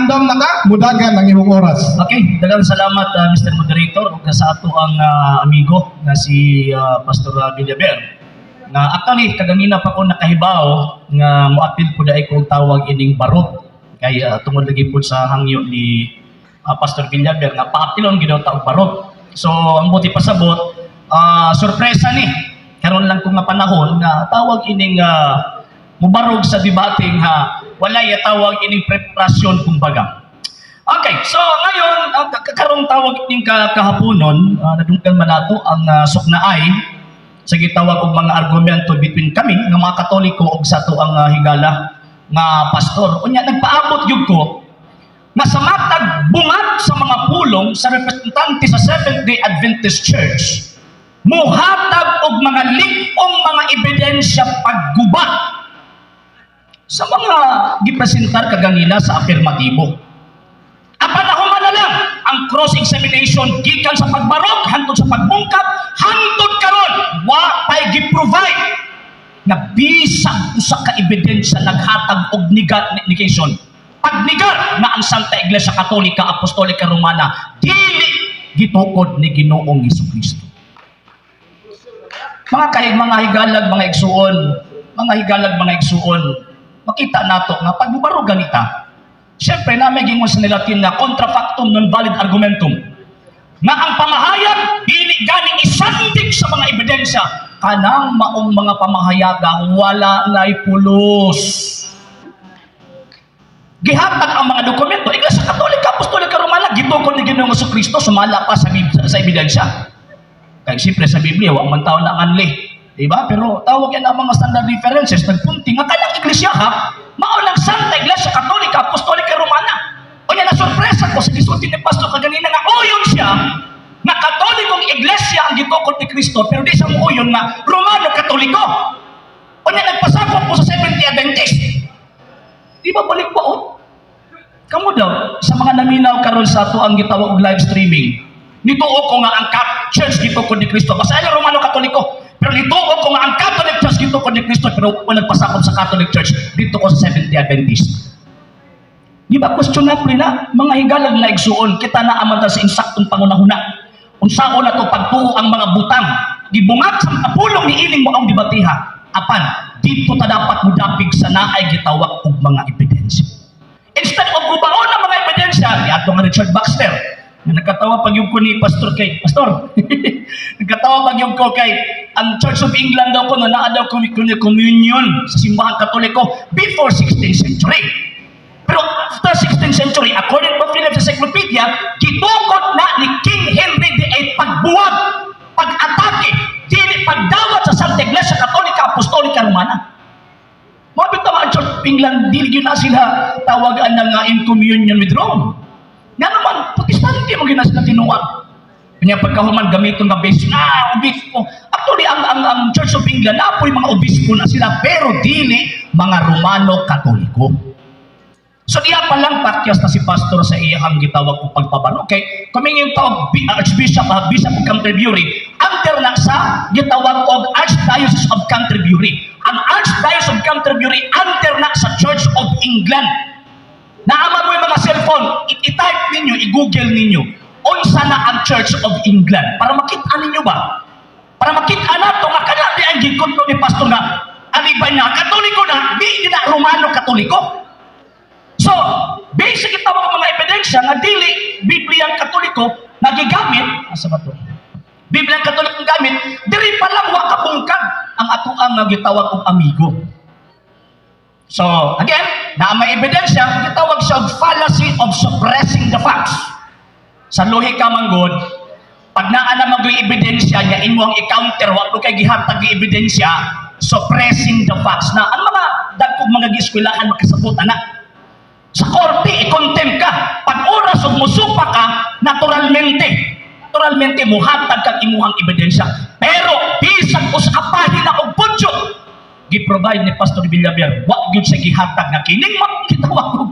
andam na ka, mudagan ang imong oras. Okay, daghang salamat Mr. Moderator ug sa ato ang amigo nga si Pastor Villaber. Nga actually kaganina pa ko nakahibaw nga moapil po dai kong tawag ining barok kay tungod lagi po sa hangyo ni Pastor Villaber nga paapilon gid daw taog barok. So ang buti pasabot sorpresa ni karon lang kung nga panahon nga tawag ining mubarog sa debating walay tawag ining preparasyon kumbaga. Okay, so ngayon karong tawag ining kahaponon nadunggan man nato ang suknaay sa gitawag og mga argumento between kami nga mga Katoliko ug sa ato ang higala nga pastor. Unya nagpaabot gyud ko na sa matag bungat sa mga pulong sa representante sa Seventh-day Adventist Church muhatag og mga lig-ong mga ebidensya paggubat sa mga gipresentar kaganina sa afirmatibo. Apanahon na lang ang cross-examination gikan sa pagbarok hangtod sa pagbungkap hangtod karon wa pay gi-provide na bisag usa ka ebidensya naghatag og negation pagnigar na ang Santa Iglesia Katolika Apostolika Romana dili gitukod ni Ginoong Hesukristo. Mga higalag, mga igsuon, makita nato nga pagbubarog ganita. Siyempre na may gingon sa nilatin na contra factum non valid argumentum. Na ang pamahayag dili gani isandig sa mga ebidensya kanang maong mga pamahayaga wala nay pulos. Gihatag ang mga dokumento Iglesia Katolika Apostolika Romana gitukod ni Ginoong Hesukristo sumala pa sa ebidensya. Kaya siyempre sa Biblia, wag man tao na anli. Diba? Pero tawag yan ang mga standard references, nagpunti nga kanang iglesia ha, maunang Santa Iglesia Katolika Apostolika Romana. O yan na sorpresa ko sa gisulti ni Pastor kaganina nga uyon siya, na Katolikong iglesia ang gitukod ni Kristo, pero di siya uyon na Romano Katoliko. O yan nagpasakop po sa Seventh-day Adventist. Di ba balik po? Kamu daw, sa mga naminaw karon sa ato ang gitawag og live streaming, nituo ko nga ang Church gitukod ni Kristo. Basta ay Romano Katoliko. Pero nituo ko nga ang Catholic Church gitukod ni Kristo. Pero kung nagpasakop sa Catholic Church, dito ko sa Seventh-day Adventist. Di ba questionable na? Mga higalag na igsuon, kita na amanta sa insaktong pangunahuna. Unsao na to pagtuo ang mga butang. Gibungat sa pulong ni ining mo ang dibatiha. Apan, dito ta dapat mudapig sa naay gitawag og mga ebidensya. Instead of gubaon ang mga ebidensya, ni ato nga Richard Baxter, nagkatawa pag yung ko ni Pastor nagkatawa pag yung ko kay ang Church of England daw ko na naa daw communion sa simbahan Katoliko before 16th century. Pero after 16th century, according to Philip's Encyclopedia, gitukod na ni King Henry VIII pagbuwag, pag-atake, dili pagdawat sa Santa Iglesia Katolika Apostolika Romana. Mabit naman ang Church of England, dili yun na sila tawagan ng in communion with Rome. Nga naman, Protestante mo ginasa na tinuwag. Kanya pagkahuman gamiton na obispo. Obispo. Actually, ang Church of England, na po yung mga obispo na sila, pero dili mga Romano Katoliko. So diya pa lang pakyas na si Pastor sa iyang gitawag kong pagpabano. Okay? Kaming yung tawag Archbishop of Canterbury, under na sa gitawag og Archdiocese of Canterbury. Ang Archdiocese of Canterbury, under na sa Church of England. Naaman mo yung mga cellphone, i-type ninyo, i-google ninyo, unsa na ang Church of England. Para makita ninyo ba? Para makita na ito, nga kanya di ang gigkonto ni Pastor na, alibay na, Katoliko na, di na Romano Katoliko. So, basic ito mga ebidensya na dili, Bibliang Katoliko, nagigamit, asa ba ito? Bibliang Katoliko gamit, diri pa lang wakabungkag ang atuang gitawag og amigo. So, again, na may ebidensya, gitawag siya fallacy of suppressing the facts. Sa lohika manggod, pag naa na mag ebidensya niya, imo ang i-counter, wag kay gihatag gi ebidensya, suppressing the facts. Na ang mga dagkog mga gieskwilahan makasabot ana. Sa korte, i-contempt ka. Pag oras ug musupa ka, naturalmente muhatag kag imuhang ebidensya. Pero bisag usapahin na og budyo, gi-provide ni Pastor Villaber, wa gyud sa gihatag na kining gitawag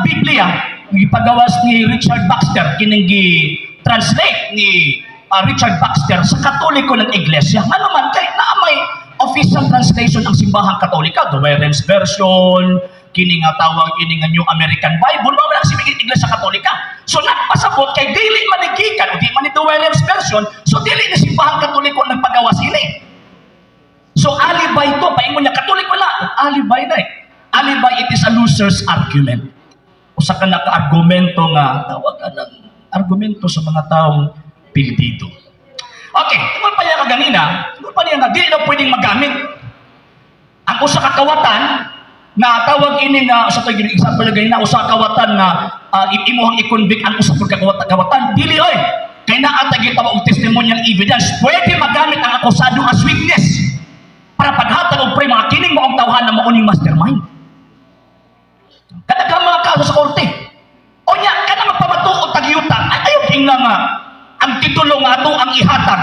Biblia, gipagawas ni Richard Baxter, kining gi-translate ni Richard Baxter sa Katoliko ng Iglesia. Nga naman, kay naamay official translation ang simbahang Katolika, the Warren's Version, kini nga tawag ini nga New American Bible, mao lang si Iglesia Katolika. So nagpasabot kay dili manigikan o di man ito Williams version, so dili ni simbahan Katoliko nagpagawas ini. So alibay to, paingon niya Katolik wala, alibay na eh. Alibay, it is a loser's argument. Usa ka na ka-argumento nga tawag ng argumento sa mga taong pildido. Okay, tungkol pa niya kaganina, tungkol pa niya nga dili na pwedeng magamit ang usa ka kawatan na tawag ini nga sa tawag example gani na usa ka kawatan na imuhang i-convict ang usa ka kawatan dili oy kay naa ta gitawag og testimonial evidence pwede magamit ang akusado as witness para paghatag og pre mga kining maong tawhan na mao ning mastermind kada mga kaso sa korte o nya kada magpamatuod tagyuta ay ayo king nga ang titulo nga ato ang ihatag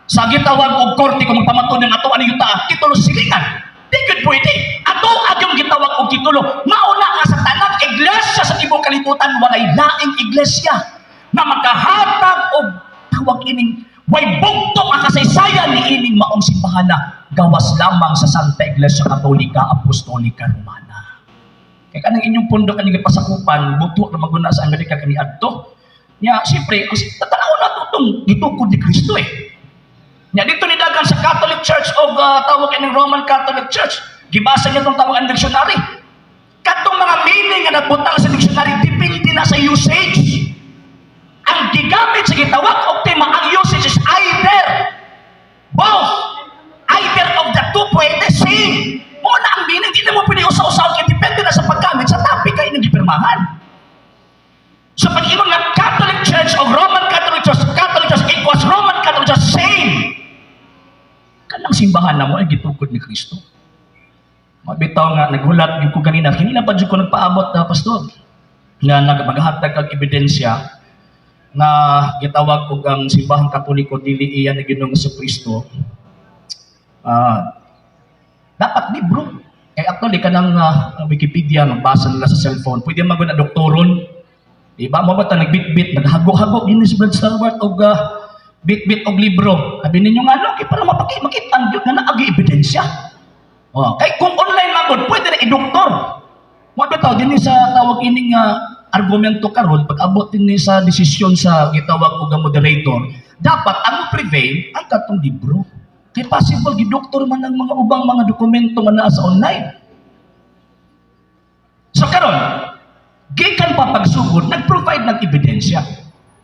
sa gitawag og korte kung magpamatuod ng ato ang yuta titulo silingan. Di good pwede. Ato agyong gitawag og titulo. Mauna nga sa tanang iglesia sa tibok kalibutan walay laing iglesia na makahatag og tawag ining way bugtong ang kasaysayan ni ining maong simbahan na gawas lamang sa Santa Iglesia Katolika Apostolika Romana. Kaya kanang inyong pundo kaning pasakupan buto na maguna sa Amerika kani adto. Nya siyempre kasi tatanaw na tutong gitukod ni Kristo eh. Nya dito ni dagan sa Catholic Church o tawag ng Roman Catholic Church. Gibasa niya itong tawag ang dictionary. Katong mga meaning nga nabutang sa dictionary, depende na sa usage. Ang gigamit sa gitawag o tema, ang usage is either, both, either of the two pwede, same. Muna ang meaning, hindi mo pwede usaw-usaw, kaya depende na sa paggamit, sa topic kayo nang gipirmahan. So pag ibang nga Catholic Church o Roman Catholic Church equals Roman Catholic Church, same. Kanang simbahan na mo ay gitukod ni Kristo. Mabitaw nga, naghulat yung ko kanina pa dyan ko nagpaabot na pastor, na maghatag ang ebidensya na gitawag ko ang simbahan Katoliko dili iyan na Ginoong Kristo. Dapat libro. Kaya actually, kanang Wikipedia, magbasa nila sa cellphone, pwede maguna doktoron. Diba? Mabata, nagbit-bit, naghago-hago, yun si Brad Stalwart, o bit-bit og libro. Sabi ninyo nga, okay, para makita ang Diyos na naagi ebidensya. Kaya kung online magod, pwede na i-doktor. Mabitaw, din sa tawag ining argumento karon pag abot din sa desisyon sa gitawag og moderator, dapat ang prevail ang katong libro. Kay possible gidoktor man ang mga ubang mga dokumento nga naa sa online. So karon, gikan pa pagsugod, nag-provide ng ebidensya.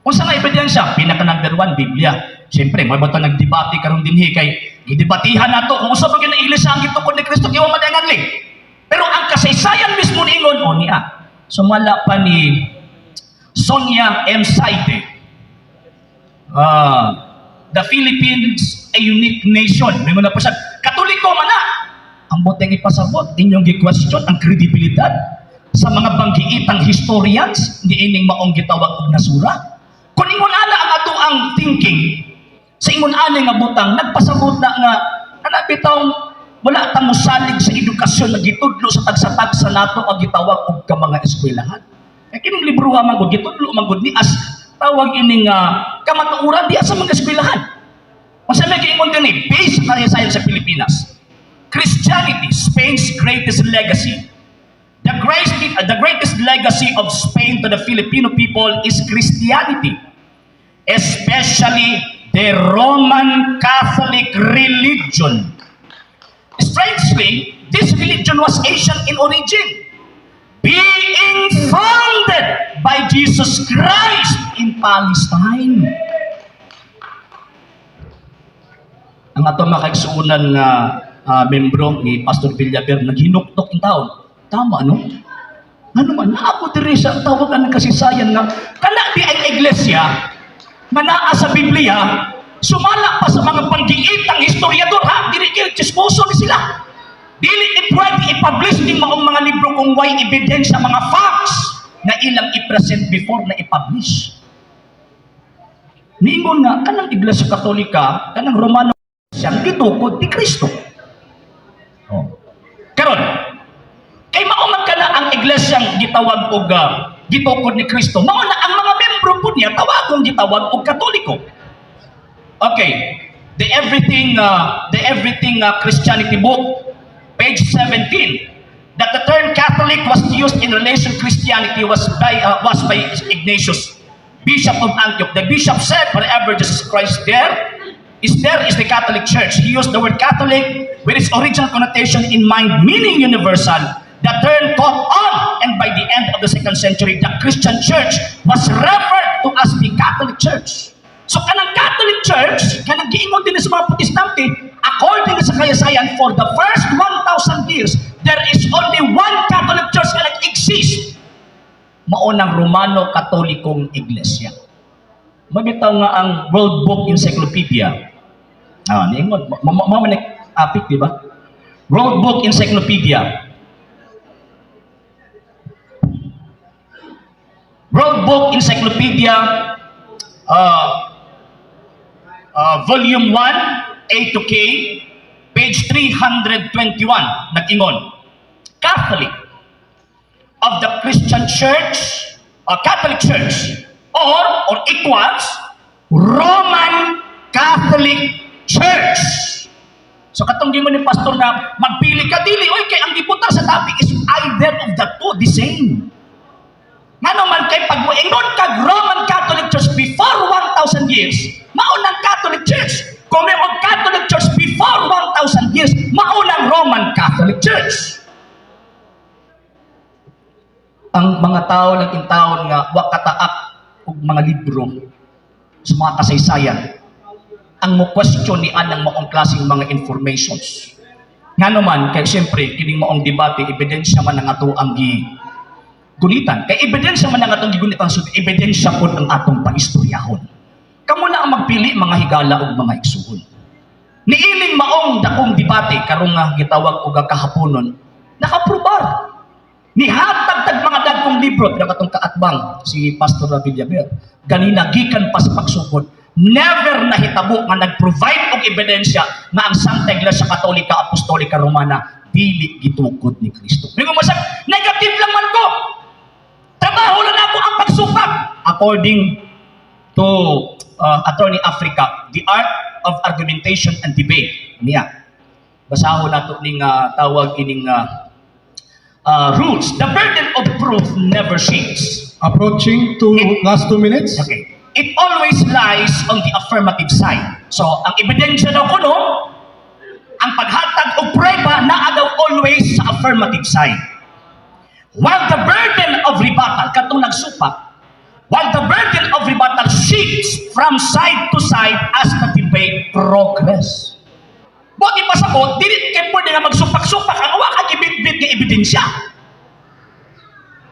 Kung sa nga ebidensya, pinaka number 1, Biblia. Siyempre, may bata nagdebate karon dinhi kay gidebatihan nato kung usa ba gyud ang iglesia ang gitukod ni Kristo kay wa madangan li. Pero ang kasaysayan mismo niingon o niya. Sumala pa ni Sonia M. Saide. The Philippines, a unique nation. May muna po siya, Katoliko man na. Ang boteng ipasabot, inyong gi-question ang kredibilidad sa mga banggiitang historians, ni ining maong gitawag og nasura. Kung ingon ana ang ato ang thinking, sa ingon ani nga butang, nagpasabot na nga, kanabitang wala tang musalig sa edukasyon na gitudlo sa tagsa-tagsa nato ang gitawag og ka mga eskwelahan. Kaya kining libro ha magod, gitudlo magod ni as tawag ining kamatuoran diya sa mga eskwelahan. Kung sa may kiingon din based sa kasaysayan sa Pilipinas, Christianity, Spain's greatest legacy. The greatest legacy of Spain to the Filipino people is Christianity, especially the Roman Catholic religion. Strangely, this religion was Asian in origin, being founded by Jesus Christ in Palestine. Ang atong makaigsuunan nga membro ni Pastor Villaver naghinuktok ang taon. Tama, no? Ano man, naako diri sa tawagan ng kasaysayan nga kana di ang iglesia manaa sa Biblia, sumala pa sa mga panggiitang historiador ha, dili kay chismoso ni sila. Dili pwede i-publish ning mga libro kung way ebidensya, mga facts na ilang i-present before na i-publish. Niingon nga kanang Iglesia Katolika, kanang Romano siyang gitukod ni Kristo. Karon, kay mao ka na ang iglesyang gitawag og gitukod ni Kristo. Mao na ang mga membro po niya tawagong gitawag og Katoliko. Okay, the Everything Christianity book, page 17. that the term Catholic was used in relation to Christianity was by Ignatius, Bishop of Antioch. The bishop said, wherever Jesus Christ is the Catholic Church. He used the word Catholic with its original connotation in mind, meaning universal. The term caught on, and by the end of the 2nd century, the Christian Church was referred to as the Catholic Church. So kanang Catholic Church, kanang giingon din sa mga Protestante, according sa kayasayan, for the first 1,000 years, there is only one Catholic Church na nag-exist. Maunang Romano-Katolikong Iglesia. Mabitaw nga ang World Book Encyclopedia. Niingon, mamanik apik, di ba? World Book Encyclopedia. World Book Encyclopedia, Volume 1, A to K, page 321, nag-ingon, Catholic of the Christian Church, or Catholic Church, or equals Roman Catholic Church. So katong di mo ni pastor na magpili ka dili, oy kay ang giputar sa topic is either of the two, the same. Nga naman kay pag moingon kag Roman Catholic Church before 1,000 years, maunang Catholic Church. Kung may Catholic Church before 1,000 years, maunang Roman Catholic Church. Ang mga tao naging-taon nga wa kataak og mga libro sa mga kasaysayan, ang mo question ni anang maong klaseng mga informations. Nga naman kay siyempre kining maong debate ebidensya man ang ato ang gunitan. Kay ebidensya man ang atong gigunitan, so ebidensya pod ang atong paistoryahon. Kamo na ang magpili mga higala ug mga igsuon. Niiling maong dakong debate karong nga gitawag og kahaponon, nakaprobar. Nihatag tag mga dagkong libro pero katong kaatbang si Pastor Villaver. Ganina gikan pa sa pagsugod. Never nahitabo nga nag-provide og ebidensya nga ang Santa Iglesia Katolika Apostolika Romana dili gitukod ni Kristo. Mingo mo negative lang man ko. Trabaho lang ako ang pagsukat. According to Attorney Africa, The Art of Argumentation and Debate. Niya. Basahon nato ning tawag ining rules. The burden of proof never shifts. Approaching to last 2 minutes. Okay. It always lies on the affirmative side. So, ang ebidensya daw kuno, ang paghatag o prueba naa daw always sa affirmative side. While the burden of rebuttal, katong nagsupak, while the burden of rebuttal shifts from side to side as the debate progress. Buat ipasabot, dili kay pwede nga magsupak-supak ang wa ka gibit-bit nga ebidensya.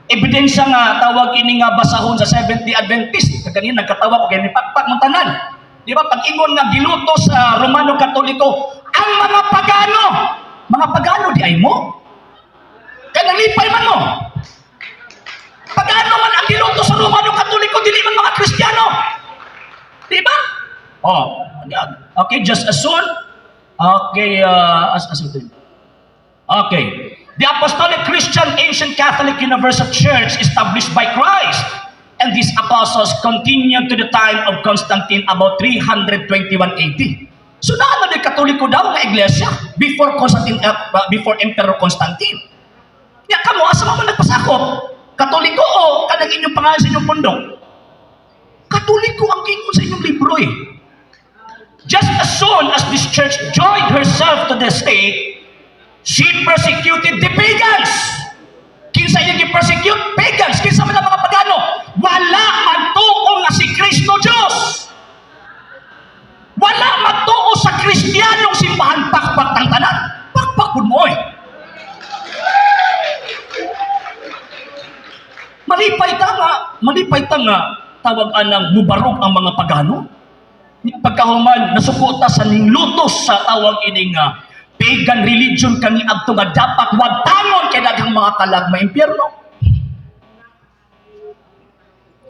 Ebidensya nga tawag ini nga basahon sa Seventh-day Adventist. Kanina nagkatawa ko kay ni pakpak ng tanan. Di ba pag ingon nga giluto sa Romano Katoliko, ang mga pagano di ay mo. Kaya nalipay man mo. Pagano man ang giluto sa Romano Katoliko, dili man mga Kristiyano. Di ba? Oh, okay, just as soon. Okay, Okay. The Apostolic Christian Ancient Catholic Universal Church established by Christ and these apostles continued to the time of Constantine about 321 AD. So naano di Katoliko daw nga iglesia before Emperor Constantine. Ya kamo asa mo nagpasakop? Katoliko o kanang inyong pangalan sa inyong pundok? Katoliko ang kingon sa inyong libro eh. Just as soon as this church joined herself to the state, she persecuted the pagans. Kinsa yung i-persecute? Pagans. Kinsa man ang mga pagano? Wala magtuo nga si Kristo Diyos. Wala magtuo sa Kristiyanong simbahan pakpak ng tanan. Pakpak po mo eh. Malipay ta nga tawag anang mubarog ang mga pagano. Pagkahuman nasukuta sa ninglutos sa tawag ining pagan religion kami adto nga dapat wagtangon kay daghang mga kalagma impyerno.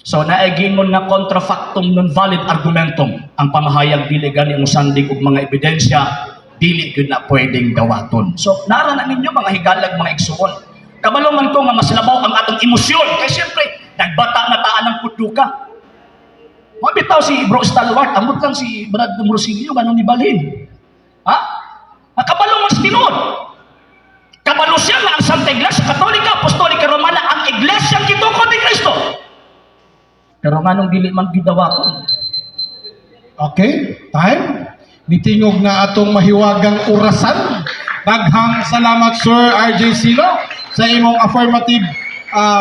So naegingon nga contrafactum non valid argumentum ang pamahayag dili gani mo sandig og mga ebidensya dili gyud na pwedeng dawaton. So nara na ninyo mga higalag mga igsuon. Kabalo man ko nga maslabaw ang atong emosyon kay siyempre nagbata na taan ng puduka. Mabitaw si Bro Stalwart, amot lang si Brad Morosilio ganun ni balhin. Ha? Kabalo mas tinod. Kabalo siya nga ang Santa Santa Iglesia Katolika, Apostolika Romana, ang iglesyang gitukod ni Kristo. Pero nganong dili man gidawakon? Okay, time. Nitingog na atong mahiwagang orasan. Daghang salamat Sir RJ Sino sa imong affirmative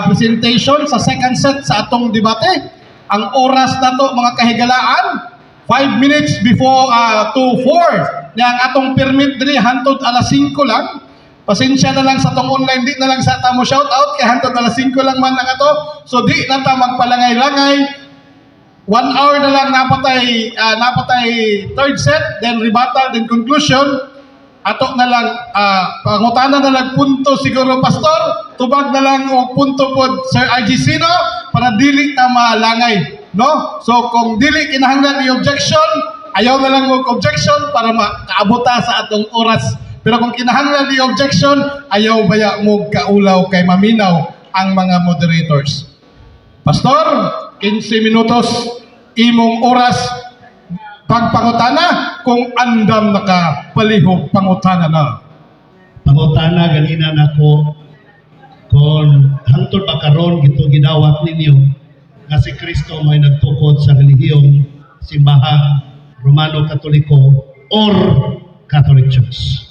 presentation sa second set sa atong debate. Ang oras na to mga kahigalaan, 5 minutes before to 4. Yang atong permit diri hantod alas 5 lang. Pasensya na lang sa tong online, di na lang sa tamo shout out kay hantod alas 5 lang man ang ato. So di na ta magpalangay-langay. 1 hour na lang napatay third set, then rebuttal, then conclusion. Ato na lang pangutana na lang punto siguro pastor, tubag na lang og punto pod Sir RG Sino para dili ta malangay, no? So kung dili kinahanglan ni objection, ayaw na lang og objection para makaabota sa atong oras. Pero kung kinahanglan ni objection, ayaw baya mo kaulaw kay maminaw ang mga moderators. Pastor, 15 minutos imong oras pagpangutana kung andam nakapalihog pangutana na. Pangutana ganina nako kung hangtod ba karon gito gidawat ninyo nga si Kristo may nagtukod sa relihiyong simbahan Romano Katoliko or Catholic Church.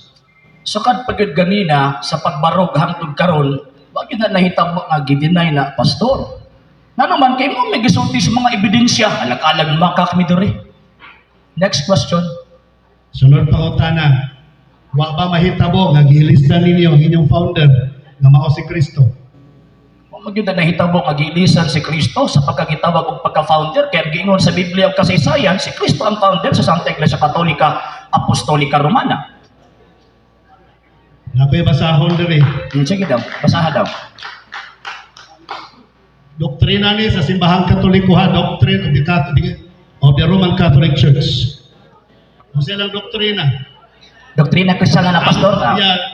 So kad pagid ganina sa pagbarog hangtod karon, bakit na nahitabo nga gidinay na pastor? Na naman kay mo may gisulti sa mga ebidensya, alag-alag makak mi diri. Next question. Sunod pangutana, wa ba mahitabo nga gilisdan ninyo ang inyong founder nga mao si Kristo? Kung magyud na nahitabo nga giilisan si Kristo sa pagkagitawag og pagka-founder, kaya giingon sa Biblia ug kasaysayan, si Kristo ang founder sa Santa Iglesia Katolika, Apostolika Romana. Napay basahon diri. Sige daw, basaha daw. Doktrina ni sa simbahang Katoliko ha, doctrine of the Roman Catholic Church. Kung silang doktrina, Doktrina Kristiyana na pastor.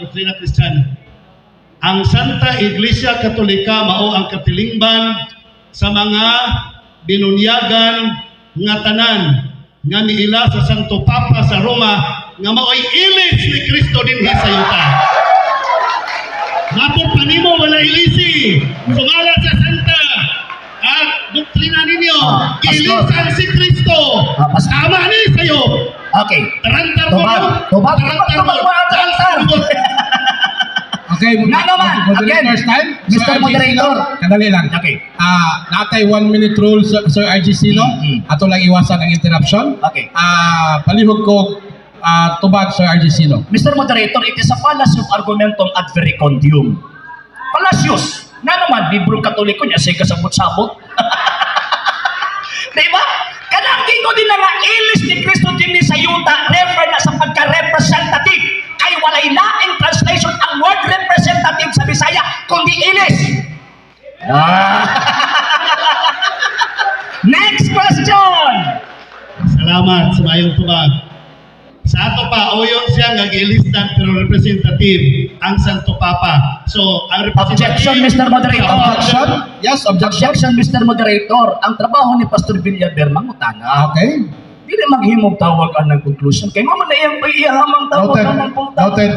doktrina Kristiyana. Ang Santa Iglesia Katolika mao ang katilingban sa mga binunyagan nga tanan nga niila sa Santo Papa sa Roma nga mao'y ilis ni Kristo dinhi sa yuta. Napod panimo wala ilisi. Sumala sa Santa at doktrina ninyo, ilisan si Kristo. Tama ni sayo. Okay. Tarantar mo. Tubag. Okay, Na naman, moderators time. Mr. Sir RG Moderator. Sino, kadali lang. Okay. Natay 1 minute rule Sir RG Sino. Ato lang iwasan ang interruption. Okay. Palihog ko tubag Sir RG Sino. Mr. Moderator, it is a fallacious argumentum ad verecundium. Fallacious. Na naman, librong Katoliko niya, say kasabot-sabot. Diba? Kanang gingo din na nga ilis ni Kristo din ni sayuta, refer na sa pagka-representative. Ay walay laing translation ang word representative sa Bisaya, kundi ilis. Next question! Salamat sa mayong tubag. Sa ato pa, oyon siya nga gilistan pero representative ang Santo Papa. So, ang Objection, Mr. Moderator. Objection? Yes, objection. Objection, Mr. Moderator. Ang trabaho ni Pastor Villaver mangutana. Okay. Dili maghimog tawag ang ng conclusion. Kay mama na iyang iyahamang tawag Noted. ang ng pong Noted.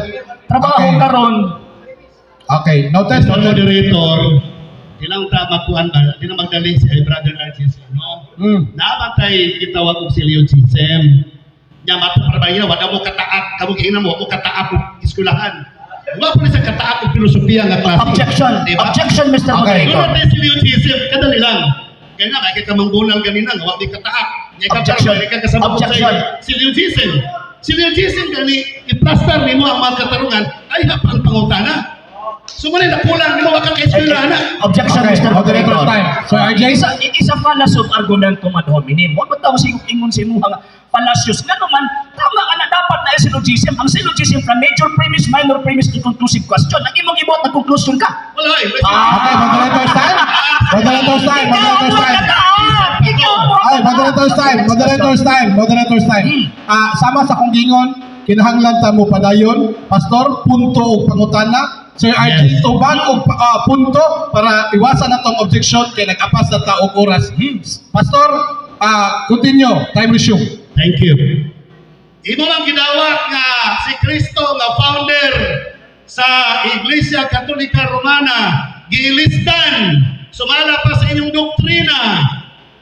trabaho Okay. karon. Okay, noted. Mr. Moderator, ilang makuan ba? Di na magdali si Brother Archis. No? Namatay kitawag og siliotism. Nya mato para ba yun, wala mo kataak, kamo giingnan mo ako kataak og eskwelahan. Wa po ni sa kataak og filosofiya nga klase. Objection. Diba? Objection, Mr. Okay. Moderator. Wala tayo siliotism, kadali lang. Kaya nga, kaya ka manggunal ganina, nga wala di kataak. Nya ka Objection. para ka kasabot sa Objection. siliotism. Siliotism gani, i-plaster nimo ang mga katarungan, ay napang pangutana. Sumunod na pulang, nimo ka kay eskwelahan na. Objection, Okay, Mr. moderator Moderator. time. Sir RJ? It is a fallacious argumentum ad hominem. Mo ba tawo sing ingon sa imong fallacious nga naman tama ka na dapat na syllogism. Ang syllogism from major premise, minor premise to conclusive question. Ang imong ibot na conclusion ka. Wala eh. Okay, moderators time. Moderators time. Moderators time. Ay, moderators time. Sama sa kong gingon, kinahanglan ta mo padayon, pastor, punto og pangutana. Sir RG, Yes. tuban og punto para iwasan natong objection kay nag-apas na ta og oras. Pastor, continue. Time resume. Thank you. Imo lang gidawat nga si Kristo nga founder sa Iglesia Katolika Romana gilistan sumala pa sa inyong doktrina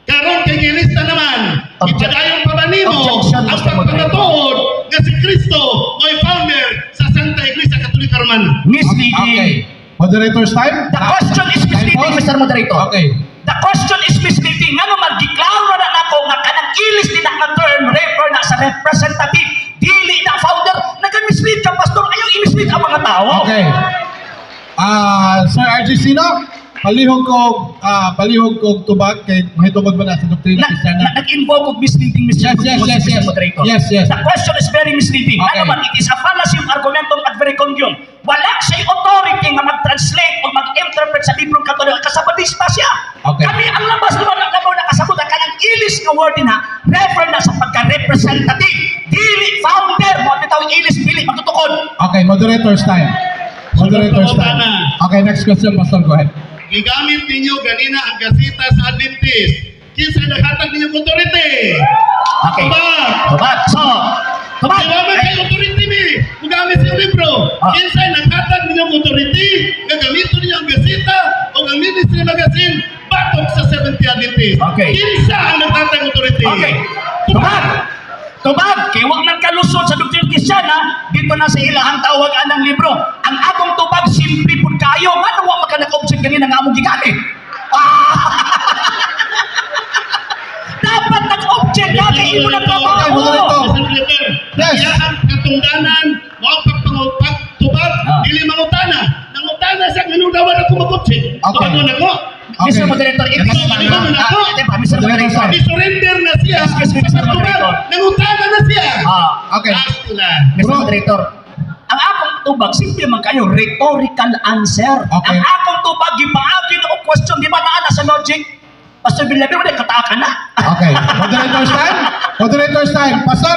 karon kay gilista naman ipadayon pa ba nimo Objection, ang Mr. Moderator. pagpatuod nga si Kristo mo'y founder sa Santa Iglesia Katolika Romana? Misleading. Okay. Moderator's time? The question is misleading, Mr. Moderator. Okay. The question is misleading. Nga naman, giklaro na nako nga kanang ilis din ang term refer na sa representative. Dili na founder. Nag-mislead ka, Pastor. Ayaw i-mislead ang mga tao. Okay. Sir RG Sino, palihog ko tubag kay mahitungod ba na sa doktrina Kristiyana? Nag-invoke of misleading, Mr. Yes. Moderator. Yes. The question is very misleading. Okay. Ano man, it is a fallacy of argumentum ad verecundium. Wala siya'y authority nga mag-translate o mag-interpret sa librong Katoliko. Kasabadista siya. Okay. Kami ang labas naman ang labaw na kasabot ang kanang ilis nga word na refer na sa pagka-representative. Dili founder. Mo bitawing ilis, dili magtutukod. Okay, moderator's time. Moderator's time. Okay, next question, Pastor. Go ahead. Gigamit ninyo ganina ang gasita sa Adventist. Kinsa naghatag ninyo authority? Okay. Tubag. Tubag. So, tubag. Di ba man kay authority mi? Mugamit sa libro. Ah. Kinsa naghatag ninyo authority? Gagamito ninyo ang gasita o ang ministry magazine batok sa Seventh Adventist. Okay. Kinsa ang naghatag authority? Okay. Tubag. Tubag. Kaya huwag nang kalusot sa doktrina Kristiyana, dito na sa ilahang tawag anang libro. Ang atong tubag, simple po kayo. Ano huwag maka-object ganina nga among gigamit? Dapat nag-object ka kay imo na Okay, moderator. Yes. Yes. Ang katungdanan, mao pagpangutpag tubag, Ah. dili mangutana. Nangutana sa nganudawan ako mag-object. Okay. Tuwan ako. Mr. Moderator, it is Yes, Mr. Moderator. Moderator. Ni-surrender na siya. Excuse me, Mr. Sa pagtubag, Moderator. nangutana na siya. Okay. Last na. Mr. Bro. Moderator, ang akong tubag, simple man kayo, rhetorical answer. Okay. Ang akong tubag, gipaagi na o question, di ba naana sa logic? Pastor Billabi, wala kataka na. Okay. Moderator's time? Moderator's time. Pastor.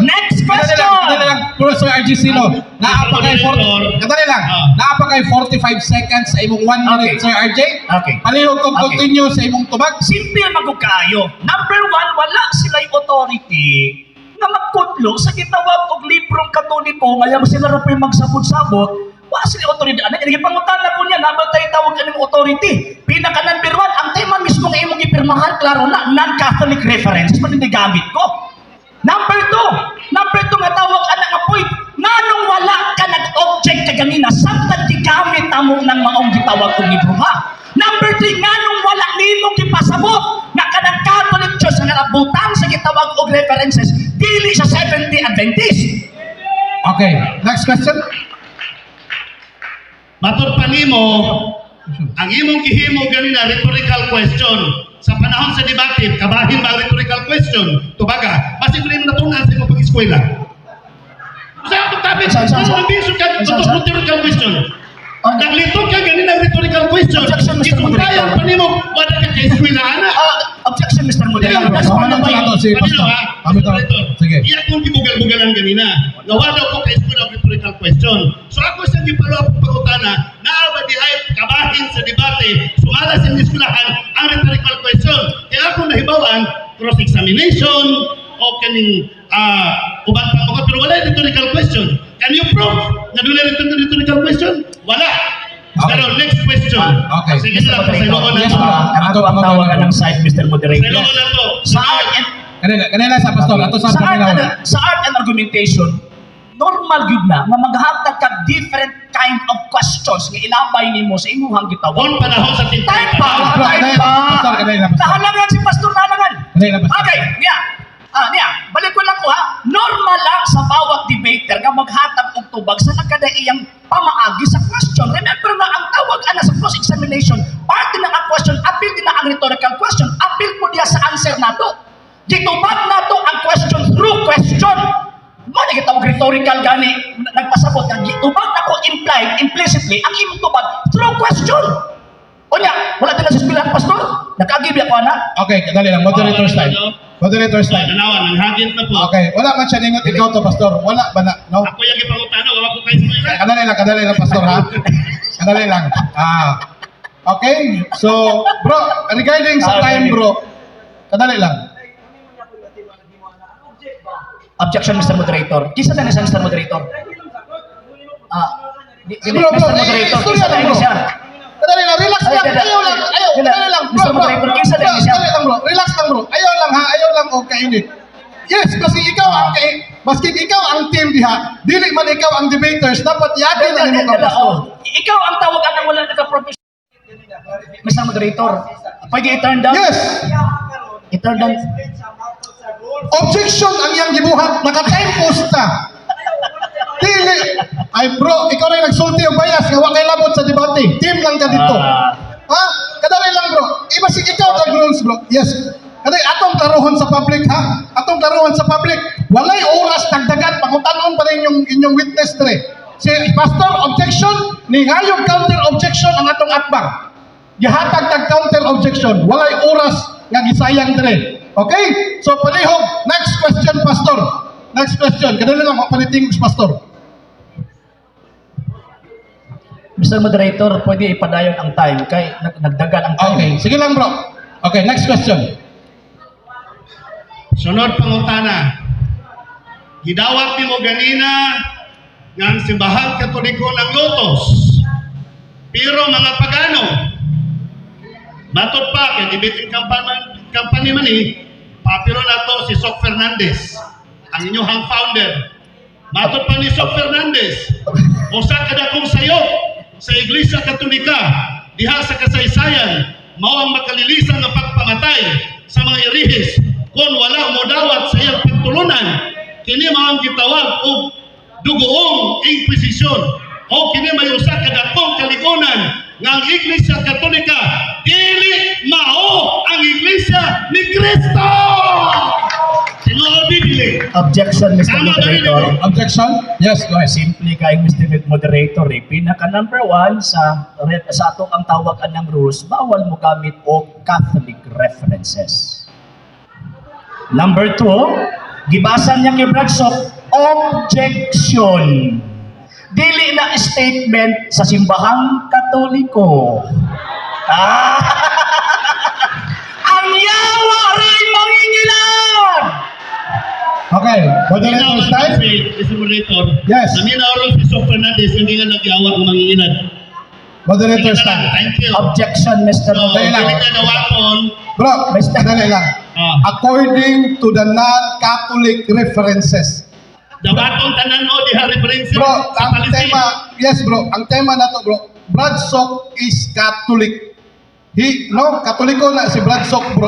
Next question! Kadali lang. Sir RG Sino. Kadali lang. Naapa kay 45 seconds sa imong 1 minute, Okay. Sir RJ. Okay. Palihog kong Okay. continue sa imong tubag. Simple magkayo. Number one, wala sila'y authority na magkudlo sa gitawag og librong Katoliko ngayon sila ra pa'y magsabot-sabot. Wa sila authority. Ano yung pangutan na po niya, nabatay tawag ka ng authority. Pinaka number one, ang tema mismo nga imong ipirmahan, klaro na, non-Catholic references, gamit ko. Number two nga tawag ka ng point, nanong wala ka nag-object ka ganina, samtang gigamit amo ng maong gitawag kong libro ha. Number three, nganong wala nimo gipasabot nga kanang Catholic Church nga nabutang sa gitawag og references dili sa Seventh Adventist. Okay. Next question. Matur pa nimo, ang imong gihimo ganina rhetorical question. Sa panahon sa debate, kabahin ba ang rhetorical question? Tubaga, basi ko rin natunan sa imong pag-eskwela. Sa akong topic, Saan? ang biso ka, Saan? rhetorical question. Oh, Naglito ka ganina rhetorical question. Objection, Mr. Ituntayan Moderator. pa nimo, wala ka kay eskwela, ana. Objection, Mr. Moderator. Kaya, That's one of my... Si Pastor. Kami to. Sige. Iya kong gibugal-bugalan ganina. Nawa daw ko kay school of rhetorical question. So ako sa gipalo akong pangutana, naaba dihay kabahin sa debate, sumala sa eskwelahan ang rhetorical question. Kaya ako nahibawan, cross-examination, o kaning uban pang mga, pero wala yung rhetorical question. Can you prove na doon na rhetorical question? Wala. Okay. Pero next question. Okay. Sige Mr. sila, pasayloon na Moderator, yes, to. ang ako ang tawagan ng side, Mr. Moderator. Pasayloon na to. Sa art and Kanila sa Pastor. Ato sa sa art and argumentation, normal gyud na nga maghatag ka different kind of questions nga ilabay nimo sa imong gitawag. Kung panahon sa Time tintay pa! Time pa! Pastor, kanila, Pastor. Nahalangan si Pastor nahalangan. Kanila, Pastor. Okay, balik ko lang ko ha. Normal lang sa bawat debater nga maghatag og tubag sa nagkadaiyang pamaagi sa question. Remember na ang tawag ana sa cross-examination, parte na ang question, appeal din na ang rhetorical question, appeal mo diya sa answer nato. Gitubag nato ang question through question. Mo na gitawag rhetorical gani nagpasabot nga gitubag nako implied implicitly ang imong tubag through question. Unya, wala din na sa eskwelahan, Pastor. Nag-agib ako ana. Okay, kadali lang. Moderator's time. Moderator's time. Danawan, ang hagit na po. Okay, wala man siya ningot ikaw to, Pastor. Wala ba na? No? Ako yung ipangutano, wala ko kayo sa Kadali lang, Pastor, ha? Kadali lang. Okay, so, bro, regarding sa time, bro, kadali lang. Objection, Mr. Moderator. Kisa na Mr. Moderator. Bro, Mr. Moderator, istorya kinsa lang, dahil bro. siya? Kadali lang, relax Ay, lang. kada- Ayaw lang, ayaw. kada- Kadali lang, Mr. Moderator, kinsa dahil siya? Kadali lang, bro. Relax lang, bro. Ayaw lang, o kainit. Yes, kasi ikaw ang maski ikaw ang team diha, dili man ikaw ang debaters, dapat yakin ang imong kapastor. Ikaw ang tawag ang wala nagka-profession. Mr. Moderator, pwede i-turn down? Yes. I-turn down. Objection ang iyang gibuhat, naka-time post ta. Dili. Ay bro, ikaw rin nagsulti ang bias, nga wa kay labot sa debate. Team lang ka dito. Ha? Kadali lang bro. Iba si ikaw ang rules bro. Yes. Kadali atong klarohon sa public ha. Atong klarohon sa public. Walay oras dagdagan pangutanon pa rin inyong witness tre. Si pastor objection, ni ngayong counter objection ang atong atbang. Gihatag tag counter objection. Walay oras nga gisayang tre. Okay? So palihog, next question pastor. Next question. Kadali lang mapaliting pastor. Mr. Moderator, pwede ipadayon ang time kay nagdagan ang time. Okay, sige lang bro. Okay, next question. Sunod pangutana. Gidawat nimo ganina nga ang simbahan Katoliko ng Lotos. Pero mga pagano, matod pa kay debating company man papiro na to si Sok Fernandez, ang inyong founder. Matod pa ni Sok Fernandez, usa kada kong sayo sa Iglesia Katolika diha sa kasaysayan mao ang makalilisan ng pagpamatay sa mga irihis kung wala mo dawat sa iyang pagtulunan. Kini mao ang gitawag og dugoong inkwisisyon o kini may usa ka dakong kaligunan nga ang Iglesia Katolika dili mao ang Iglesia ni Kristo. Tinuod dili. Objection, Mr. Tama ba rin Moderator. ito? Objection? Yes, go ahead. Simply kay Mr. Moderator, pinaka number 1 sa atong ang tawagan ng rules, bawal mo gamit o Catholic references. Number 2, gibasan niya kay Bradshaw, objection. Dili na statement sa simbahang Katoliko. Ang yawa rin mangingilan! Okay, moderator's time. Mr. Moderator. Yes. Naminaw ron si Sok Fernandez hindi nga nagyawa ang mangingilan. Moderator's time. Thank you. Objection, Mr. So, Dali lang. dili na dawapon. Bro, dali lang. According to the non-Catholic references. Dawaton tanan mo diha reference Bro, sa ang Palestine. tema, yes bro, ang tema na to bro, Bradshaw is Catholic. Katoliko na si Bradshaw bro.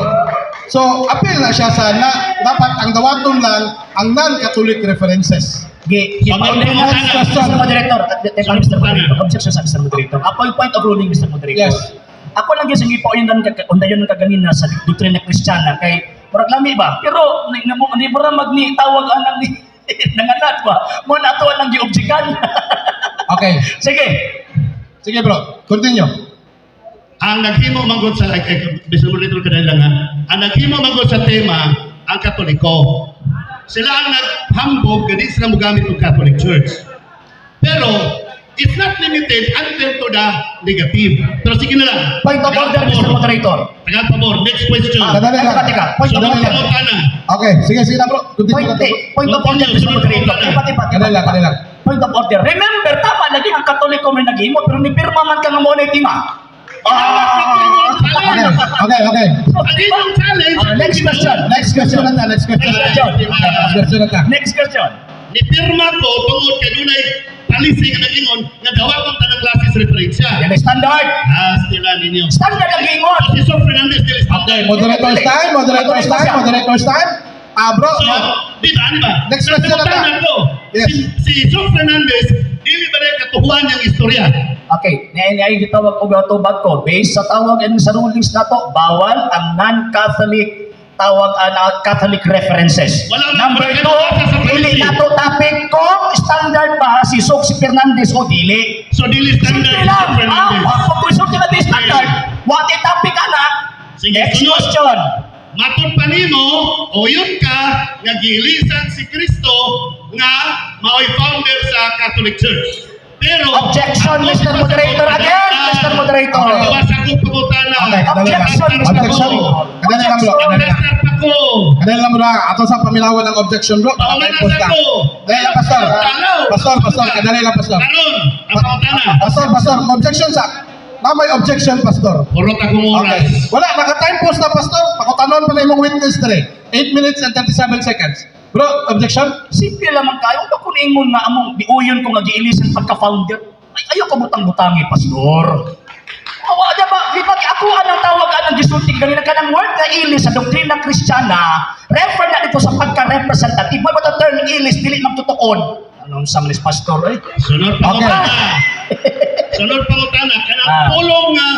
So, appeal na siya sa dapat ang dawaton lang ang non-Catholic references. Mr. Moderator, Mr. Moderator, objection sa Mr. Moderator. Point of ruling, Mr. Moderator. Yes. Ako lang yung sige po yung undayon ng kaganina sa doktrina Kristiyana kay murag lami ba? Pero ni mo ra magni tawag anang ni nanganak ba? Mo na to ang giobjekan. Okay. Sige. Sige bro, continue. Ang naghimo manggod sa Mr. Moderator kadali lang ha. Ang naghimo manggod sa tema ang Katoliko. Sila ang naghambog gani sila mogamit og Catholic Church. Pero it's not limited until to the negative. Pero sige na lang. Point of order, Mr. Moderator. Tagal pabor. Next question. Kadali lang. Teka. Point of Sunod order. pangutana. Okay, sige na bro. Continue na to. Point of order, Mr. Moderator. Kadali lang. Point of order. Remember, tama, lagi ang Katoliko may naghimo, pero ni pirma man ka nga mo na itima. Okay. Ang inyong challenge. Next question. Next question na ta. Next question na ta. Next question. Ni pirma ko tungod kay dunay palisi nga nagingon nga dawaton tanang klases referensya. Yan ay standard. Sila ninyo. Standard ang gingon. Si Sok Fernandez dili Okay, moderator's time. Bro, So, dito ani ba? Next question na ta. Ko. Yes. Si Sok Fernandez dili ba rin katuhuan niyang istorya? Okay, ay gitawag og tubag ko. Based sa tawag sa rulings na to, bawal ang non-Catholic tawag Catholic references. Wala na- Number wala 2, na- dili na to topic kung standard ba si Sok Fernandez o dili. So dili standard Simple si lang. Sok Fernandez. Kung Sok Fernandez standard, what a topic ana? Sige, Next sunod. question. Matod pa nimo o yun ka nga gilisan si Kristo nga mao'y founder sa Catholic Church. Pero Objection, Mr. Moderator. Again, Mr. Moderator. Gawas akong pangutana. Okay, objection, Mr. Objection. Moderator. Kadali lang bro. Start ako. Kadali lang bro, ato sa pamilawan ng objection bro. Pauna na Post sa ka. ko. Kadali lang pastor. Pastor, kadali lang pastor. Karon, ang pautana. Pastor, objection sa. Na may objection, pastor. Purot akong Okay. oras. Wala, naka-time post na, pastor. Pakutanon pa na imong witness dere. 8 minutes and 37 seconds. Bro, objection? Simple lamang kayo. Ako kung ingon nga among diuyon ko nga giilisan pagka-founder. Ay, ayaw ka butang-butangi, pastor. Awa, diba? Di ba ako anong tawag anong gisulting ganina ka ng word na ilis sa doktrina kristyana, refer na dito sa pagka-representative. May ba term ilis, dili magtutukod? Anong sa manis, pastor? Eh? Sunod pangutana. Sunod pangutana. Kanang pulong nga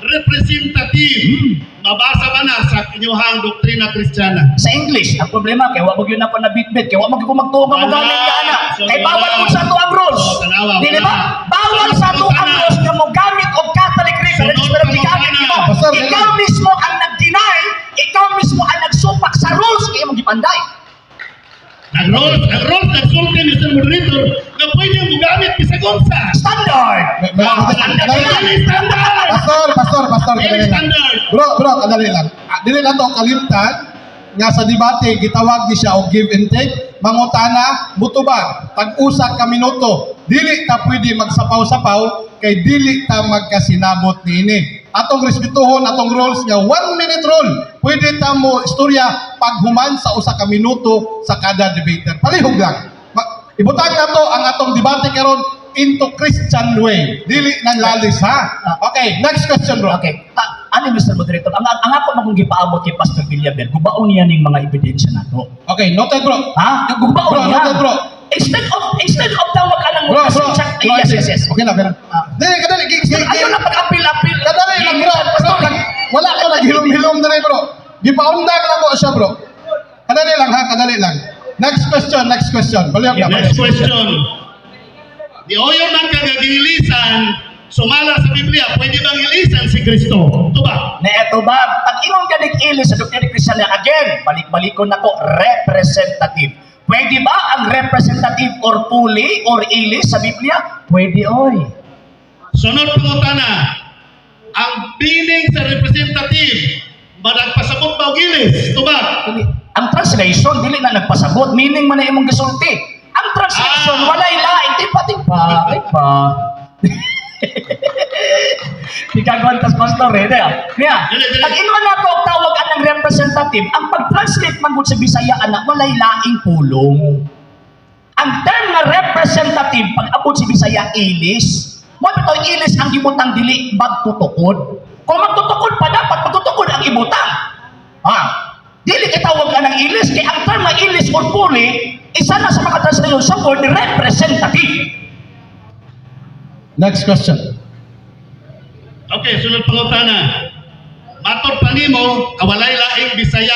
representative. Mabasa ba na sa inyuhang doktrina kristyana? Sa English, ang problema, kaya wag yun ako na bit-bit, kaya wag ko magtuong ang Wala. magaling ka na. So, Kaya bawal wala. mo sa ito ang rules. So, tanawa, Di ba? wala. Bawal sa ito ang Tanawa. rules na mo gamit o Catholic reference, Sunod pero na gigamit mga mo. Pastor, Ikaw mismo ang nag-deny, ikaw mismo ang nagsupak sa rules, kaya mo gipanday. Nag-rules, nagsulti ni Mr. Moderator na pwede yung gugamit bisag unsa. Standard! Dili standard! Pastor, Dili kadali lang. standard! Bro, kadali lang. Dili na to kalimtan nga sa debate gitawag ni siya og give and take, mangutana, mutubag, tag-usa ka minuto. Dili ta pwede magsapaw-sapaw kay dili ta magkasinabot niini. Atong respetuhon atong rules nga 1 minute rule. Pwede ta mo istorya paghuman sa usa ka minuto sa kada debater. Palihog lang. Ibutang na to ang atong debate karon into Christian way. Dili nang lalis ha. Okay, next question bro. Okay. Ano Mr. Moderator? Ang ako magong gipaabot kay Pastor Villaber, gubaon niya ning mga ebidensya na to. Okay, noted bro. Ha? Gubaon Bro, niya. noted bro. Instead of tawag ka ng Bro, yes. Okay na, pero. Dili, kadali. Ayaw na pag-apil-apil. Kadali lang, bro. Wala ko naghilom-hilom na rin, bro. Gipaundag lang ko siya, bro. Kadali lang, ha? Kadali lang. Next question. Baliw na. Next question. Di oyo man kagagilisan, sumala sa Biblia, pwede bang ilisan si Kristo? Ito ba? Na eto ba, pag imong ganig-ilis sa doktrina kristyana, again, balik-balikon nako, representative. Pwede ba ang representative or puli or ilis sa Biblia? Pwede, oy. Sunod pangutana. Ang meaning sa representative, managpasabot ba o gilis? Ito ba? Ang translation, dili na nagpasabot, meaning man na imong gisulti. Ang translation, walay lain, tipa-tipa. Di kagwantas pastor eh. Kaya, pag inuman ako ang tawag ng representative, ang pag-translate man sa Bisaya anak, walay laing pulong. Ang term na representative, pag abot si Bisaya, ilis. Mo ito ilis ang ibutang dili magtutukod. Kung magtutukod pa dapat magtutukod ang ibutang. Ha? Dili itawag ka ng ilis, kaya ang term na ilis or puli, isa na sa mga translation sa word representative. Next question. Okay, sunod pangutana. Mator pa nimo, awalay laing Bisaya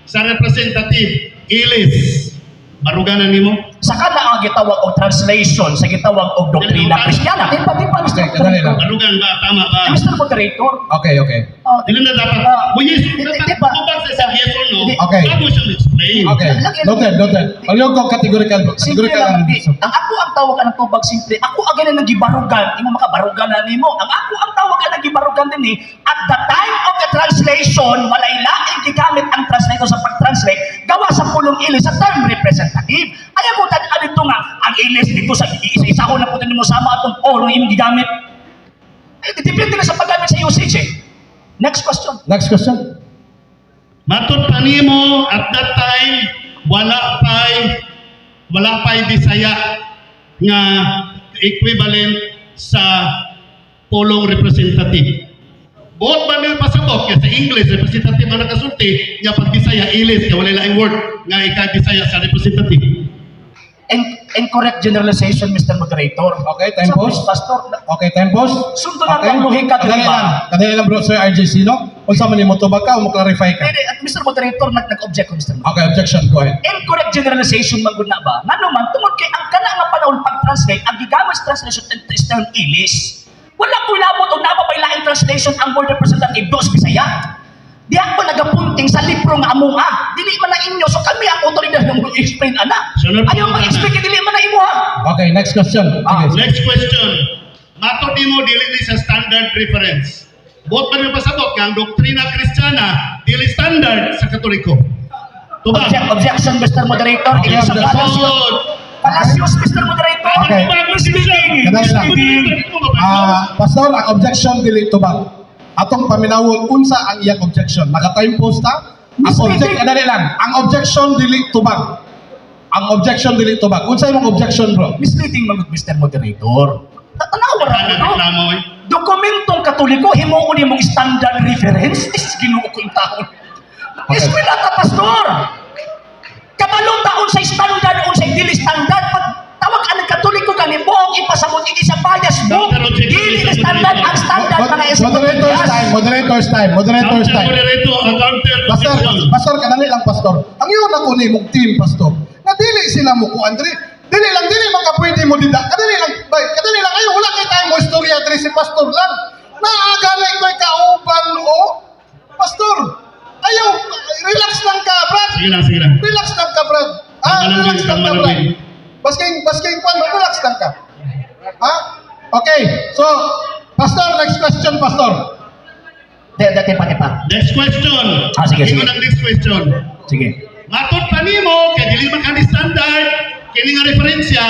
sa representative, ilis. Baruganan nimo? Sa kada ang gitawag og translation, sa gitawag og doktrina kristyana. Tipa-tipa, Mr. Kadali lang. Barugan ba? Tama ba? Mr. Moderator. Okay. Dili na dapat. Yes, dapat tubag sa yes or no. Okay. Bago siya explain. Okay. Noted. Paliw ko categorical, bro. Simple Categorical lang. lang. Ang ako ang tawag ng tubag simple. Ako agad na nagibarugan. Imo makabarugan na nimo. Ang ako ang tawag ng gibarugan din at the time of the translation, walay laing gigamit ang translator sa pag-translate gawa sa pulong ilis sa term representative. Ayaw mo tag dito nga ang ilis dito sa isa-isa ko na po din mo sama atong oro imong gigamit. Depende na sa paggamit sa usage eh. Next question. Matud pa nimo at that time wala pay Bisaya nga equivalent sa pulong representative. Buot ba may pasabot kaya sa English representative ang nakasulti nga pag Bisaya ilis kaya wala laing word nga ika-Bisaya sa representative. Incorrect generalization, Mr. Moderator. Okay, time pause. Pastor, Okay, time pause. Sundo na ang lohika, di ba? Kadali lang, bro. Sir RJ Sino. Kung sa manimo tubag ka, o mo-clarify ka. At Mr. Moderator, nag-object ko, Mr. Moderator. Okay, objection. Go ahead. Incorrect generalization man gud na ba? Nga naman, tungod kay ang kana nga panahon pag-translate, ang gigamit translation is term ilis. Wala ko labot o napapailaing translation ang word representative dos Bisaya. Di ako nagapunting sa libro nga among dili man na inyo, so kami ang otoridad nga mo explain ana. Sunod Ayaw po, mag-explain kay dili man na imo Okay, next question. Sige. Next question. Matud nimo dili ni sa standard reference. Buot pa niyo pasabot nga ang doktrina kristyana dili standard sa Katoliko. Tubag. Objection, Mr. Moderator. Okay, It is a objection. fallacious. Fallacious, Mr. Moderator. Okay. Misleading. Kadali lang. Pastor, ang objection dili tubag. Atong paminawon unsa ang iyang objection. Naka-time post ta? Ang object, kadali lang. Ang objection dili tubag. Ang objection dili tubag. Unsa imong objection, bro? Misleading mangut, Mr. Moderator. Tatanawa ra Ano ko. reklamo eh? Dokumentong Katoliko himuon imong standard reference is Ginoo ko yung taon. Okay. Eskwela ta pastor. Kabalong taon sa standard o sa dili standard pag tawag ang Katoliko kani buong ipasabot ini sa bias mo. Dili na standard ang standard mga Moderator's time, moderator's time, moderator's time. Pastor, Objection. pastor, kadali lang, pastor. Ang iyo na kunin mong team, pastor. Na dili sila mo ko, Andre. Dili makapwede mo dida. Kadali lang, bay, kadali lang. Ayaw, wala kayo tayo mo istorya, Andre, si pastor lang. Naagalay ko'y kauban, o. Pastor, ayaw, relax lang ka, Brad. Sige lang. Relax lang ka, Brad. Relax lang ka, Brad. Basking kwan, relax lang ka. Ha? Okay, so, pastor, next question, pastor. Dati pa. Next question. Sige. Ikaw ng next question. Sige. Matod pa nimo kay dili man kani standard kini nga referensya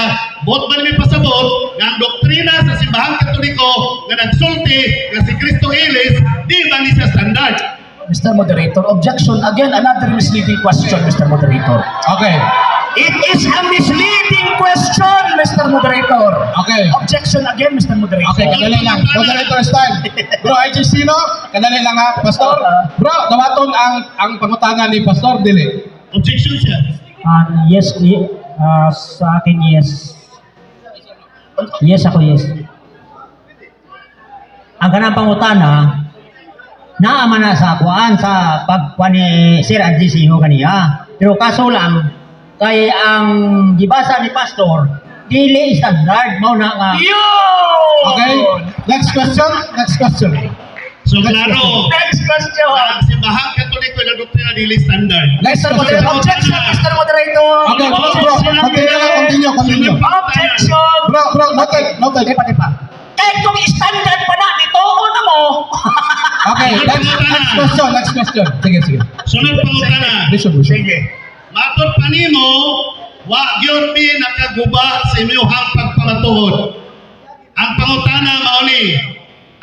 bot man mi pasabot nga ang doktrina sa simbahang Katoliko nga nagsulti nga si Cristo Ilis di ba ni sa standard. Mr. Moderator, objection. Again, another misleading question, Mr. Moderator. Okay. It is a misleading question, Mr. Moderator. Okay. Objection again, Mr. Moderator. Okay, kadali lang. Moderator's time. Bro, IGC, no? Kadali lang ha, Pastor. Bro, dawaton ang pangutangan ni Pastor, dili. Objection siya. Yes, sa akin yes. Yes ako, yes. Ang kanang pangutana, naaman na sa kuan sa pagkuan ni Sir Adji Sino kaniya. Pero kaso lang, kay ang gibasa ni Pastor, dili standard, mao na nga. Yun! Okay? Next question. So klaro, Next question. ang simbahang Katoliko na doktrina dili standard. Next Mr. question. Moderator, objection, Mr. Moderator. Okay, bro, continue. Objection. Bro, noted. Tipa. Eh, kung standard pa na, ito na mo. Okay, next question. Sige. Sunod pangutana. Listen. Sige. Matod pa nimo wa gyud mi nakaguba sa imong pagpamatuod. Ang pangutana mao ni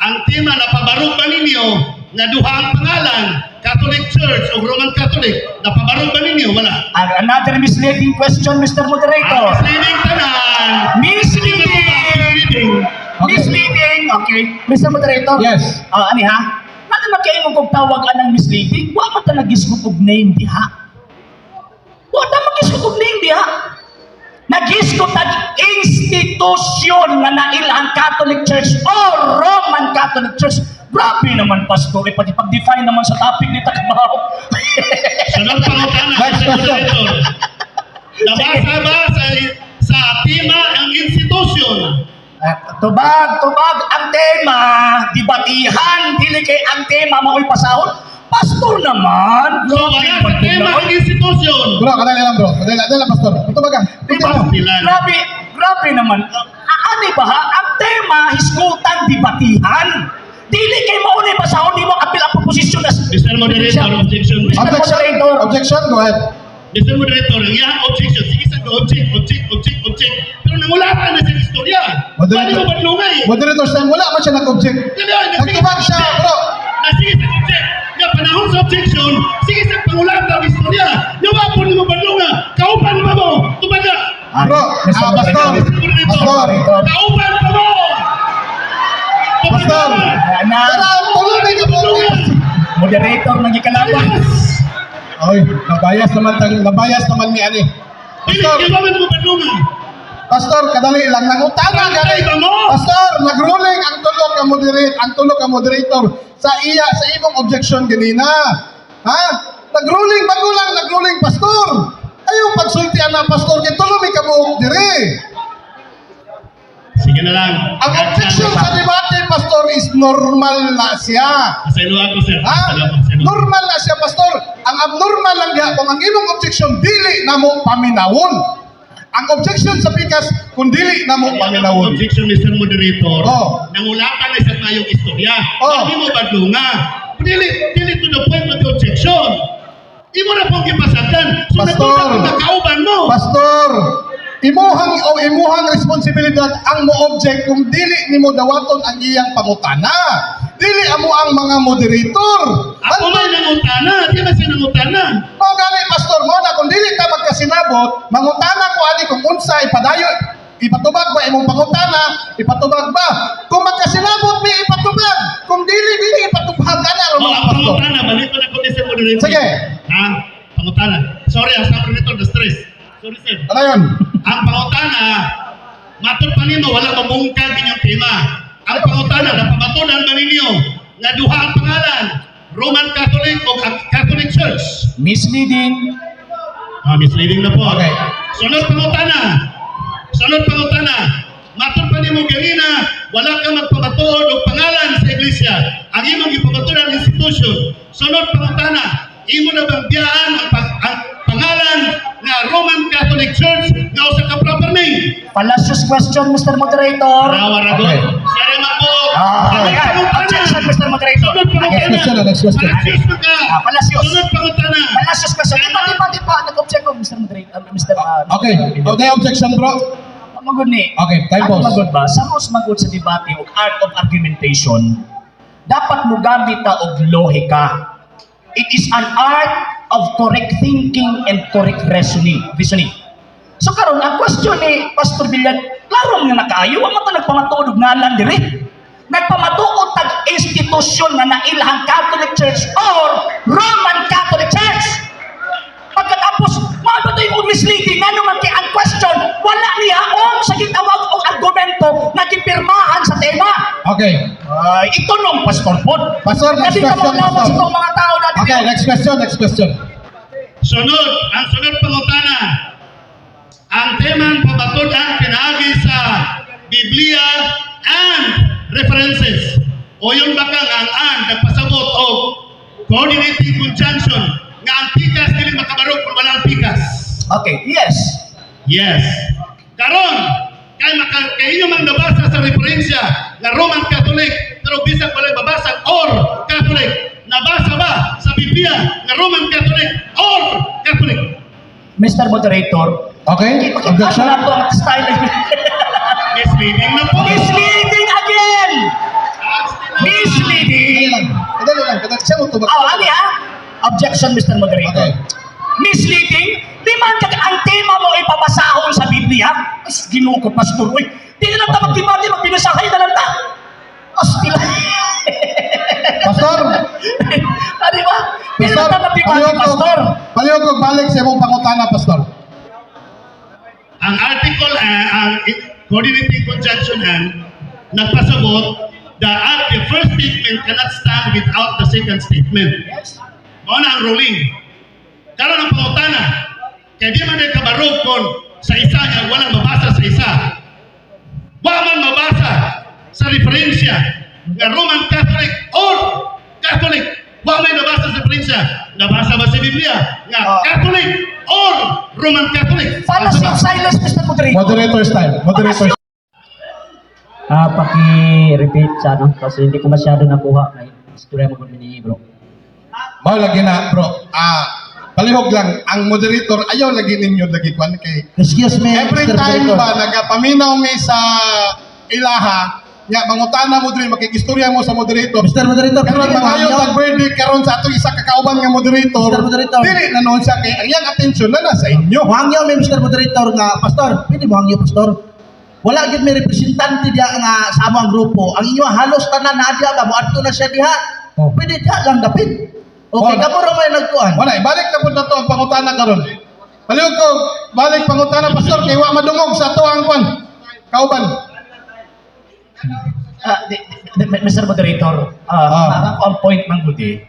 ang tema na pabarog ba ninyo nga duha ang pangalan Catholic Church o Roman Catholic napabarog ba ninyo? Wala. Another misleading question, Mr. Ang Moderator. misleading tanan. Misleading. Okay. Misleading. Okay. Mr. Moderator. Yes. Ani ha? Ano magkain mo kung tawag anang misleading? Wa man talagis ko kog name diha. Wa ta magis ko kog name diha. Nagis ko tag institusyon nga nailang Catholic Church o Roman Catholic Church. Grabe naman, Pastor. Pati pag-define naman sa topic ni Takbaw. Sunod pangutana. Next question. Nabasa ba sa tema ang institusyon? Tubag ang tema, dibatihan, dili kay ang tema mao'y pasahon. Pastor naman. So wala sa tema ang institusyon. Bro, kadali lang, bro. Kadali lang, Pastor. Ito baga. Grabe naman. Ano ba ha? Ang tema, hisgutan, dibatihan. Dili kay maunay pasahon, di mo apil ang proposisyon na... Mr. Moderator, objection. Objection, go ahead. Mr. Moderator, ang iyang objection, sige sa object. Pero nangulatan na sa istorya. Paano mo badlungay? Moderator's time, wala man siya nag-object. Nagtubag siya, bro. Sige sa object. Nga panahon sa objection, sige sa pangulatan ng istorya. Nawapon mo badlunga. Kaupan pa mo. Tumaga. Bro, Pastor. Kaupan pa mo. Pastor. Tara, tulungan niyo po. Moderator, nagikalaban. Oy, nabayas naman ni Ani. Pastor, Hindi mo badlunga. Pastor, kadali lang nangutana gani. Pastor, nagruling ang tulo ka moderator sa imong objection ganina. Ha? Nagruling pastor. Ayaw pagsultian na pastor kay tulo mi kabuok diri. Sige na lang. Ang objection sa debate pastor is normal na siya. Asalo ako, sir. Ha? Normal na siya, pastor. Ang abnormal lang diha kung ang imong objection dili na mo paminawon. Ang objection sa pikas kung dili na mo paminawon. Objection, Mr. Moderator. Oh. Nangulatan na sa tayong istorya. Oh. Hindi mo badlunga. Dili to the point of the objection. Di mo na pong ipasagan. Pastor. natuda ka kauban mo. Pastor, imuhang responsibilidad ang mo-object kung dili nimo dawaton ang iyang pangutana. Dili amo ang mga moderator. Ako man nangutana, di ba siya nangutana? Mo gani pastor mo na kung dili ka magkasinabot, mangutana ko ani kung unsa ipadayo, ipatubag ba imong pangutana, ipatubag ba? Kung magkasinabot mi ipatubag, kung dili ipatubag ana ro Oh, mga ang pastor. pangutana, balik ko na ko sa moderator. Sige. Ha? Pangutana. Sorry, sa moderator, na stress. Sorry, sir. Ano yun? Ang pangutana, matud pa nimo, wala mamungkag inyong tema. Ang pangutana, napamatunan ba ninyo nga duha ang pangalan, Roman Catholic o Catholic Church? Misleading. Misleading na po. Okay. Sunod pangutana. Matud pa nimo ganina, wala ka magpamatuod og pangalan sa iglesia. Ang imong ipamatuod ang institution. Sunod pangutana, imo na bang biyaan ang pangalan nga Roman Catholic Church nga usa ka proper name? Fallacious question, Mr. Moderator. Rawaragon. Okay. Siya naman po. Objection, Mr. Moderator. Sunod pangutana. Next question, next question. Fallacious man ka. Fallacious. Sunod pangutana. Fallacious question. Di pa, nag-object ko, Mr. Moderator. Okay. Okay, objection bro. Magod ni. Okay, time Ako pause. magod ba? Sa most magod sa debate o art of argumentation, dapat mo gamit ta og lohika. It is an art of correct thinking and correct reasoning. So karon ang question ni Pastor Villan, klaro nga nakaayo, wa man ta nagpamatuod og ngalan diri. Nagpamatuod tag institusyon nga nailhang Catholic Church or Roman Catholic Church. Pagkatapos, maano ito yung misleading, nga naman kaya ang question, wala niya sa gitawag o argumento na gipirmahan sa tema. Okay. Ito nung Pastor Pod. Pastor, next Kasi question, kamalaman Pastor. sa itong mga tao natin. Okay, next question. Ang sunod pangutana. Ang temang pabatudan pinaagi sa Biblia and references. O yun ba ka nga ang nagpasabot o coordinating conjunction nga ang pikas dili makabarog kung walang pikas? Okay, yes. Yes. Karon, kay inyo mang nabasa sa referensya nga Roman Catholic, pero bisag wala babasa or Catholic. Nabasa ba sa Biblia nga Roman Catholic or Catholic? Mr. Moderator, Okay, objection. na ito ang style. Misleading na po. Misleading again! Misleading! Kadali lang. Siya mo tubag. Ani ha? Objection, Mr. Moderator. Okay. Misleading? Di man ang tema mo ipabasahon sa Biblia? As ginoo ko, Pastor. Uy, di na lang ta magdibati, magbinasahay na lang ta. Astila. Pastor, Di ba? Di na lang ta magdibati, Pastor. palihog ko balik sa imong pangutana, Pastor. Ang article, ang coordinating conjunction nagpasabot that the first statement cannot stand without the second statement. Yes. Mao na ang ruling. Karon ang pangutana, kaya di man kabarog kung sa isa nga walang mabasa sa isa. Wa man mabasa sa referensya nga Roman Catholic or Catholic. Wa may nabasa sa referensya. Nabasa ba sa Biblia nga Catholic or Roman Catholic? Fallacy of silence, Mr. Moderator. Moderator's time. Moderator's time. Paki-repeat sa ano, kasi hindi ko masyado nakuha na istorya mo ni bro. Mao lagi na, bro. Palihog lang. Ang moderator, ayaw lagi ninyo lagi kwan kay Excuse me, every Mr. time Moderator. ba nagapaminaw mi sa ilaha, nga mangutana mo diri makikistorya mo sa moderator. Mr. Moderator, Karon pwede mangayo mo tag verdict karon sa ato isa ka kauban nga moderator. Mr. Moderator. Dili na noon siya kay ang iyang atensyon na nasa inyo. Hangyo may Mr. Moderator nga, Pastor, pwede mo hangyo, Pastor. Wala gid may representante diya nga sa among grupo. Ang inyo halos tanan na diya ba moadto na siya diha. Oh. Pwede diha lang dapit. Okay, Oh, kamo ra may nagkuan. Wala, ibalik na po na to ang pangutana karon. Palihog ko, balik pangutana pastor kay wa madungog sa to ang kwan. Kauban. Mr. Moderator, on point man gudi.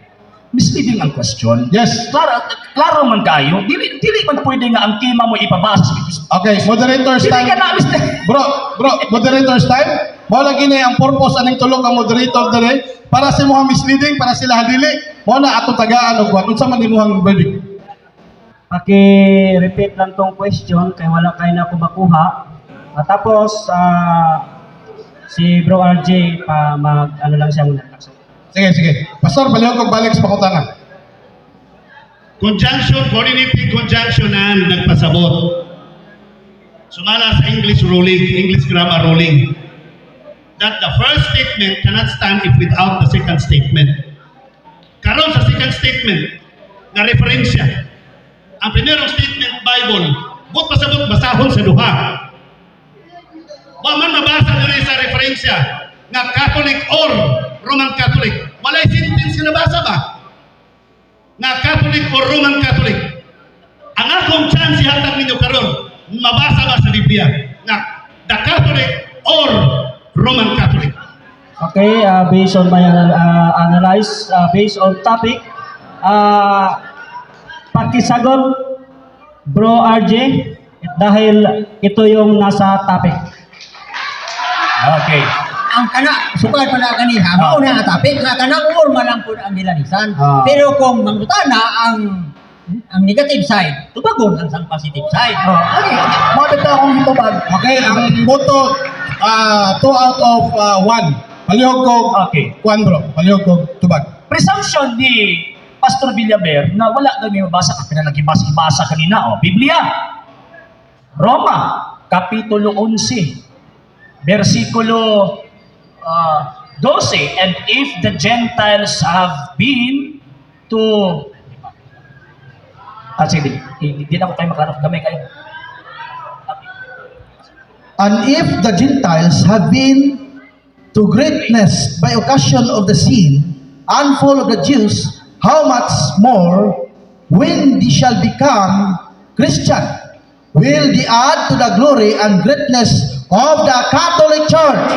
Misleading ang question. Yes. Klaro man kayo. Dili man pwede nga ang tema mo ipabasa sa Biblia. Okay, moderator's Dili time. ka na, Mr. Bro, moderator's time. Mao lagi ni ang purpose aning tulog ang moderator dire para sa mga misleading, para sila dili. Mao na ato tagaan og kwan unsa man imuhang verdict. Paki-repeat lang tong question kay wala kay na ako makuha. Tapos si Bro RJ pa ano lang siya muna. Sige. Pastor, palihog kog balik sa pangutana. conjunction, coordinating conjunction ang nagpasabot. Sumala sa English ruling, English grammar ruling, that the first statement cannot stand if without the second statement. Karon sa second statement, na referensya, ang primerong statement, Bible, but pasabot basahon sa duha. Wa man mabasa diri sa referensya nga Catholic or Roman Catholic. Walay sentence nga nabasa ba? Nga Catholic or Roman Catholic. Ang akong chance ihatag ninyo karon, mabasa ba sa Biblia nga the Catholic or Roman Catholic? Okay, based on my analyze, based on topic, pakisagot, Bro RJ, dahil ito yung nasa topic. Okay. Ang kana sukad pa na kaniha mao na topic nga kana urma lang pud ang nilalisan. Pero kung mangutana ang negative side, tubagon ang sang positive side. Okay, mabita akong hitubag. Okay, ang boto 2 out of 1. Palihog ko, Okay. Juan bro. Palihog ko, tubag. Presumption ni Pastor Villaber na wala daw may mabasa ka pinalagibasa kanina. Biblia. Roma, Kapitulo 11, versikulo 12. And if the Gentiles have been to... sige, hindi na ako tayo makaroon. Gamay kayo. And if the Gentiles have been to greatness by occasion of the sin, and fall of the Jews, how much more, when they shall become Christian, will they add to the glory and greatness of the Catholic Church?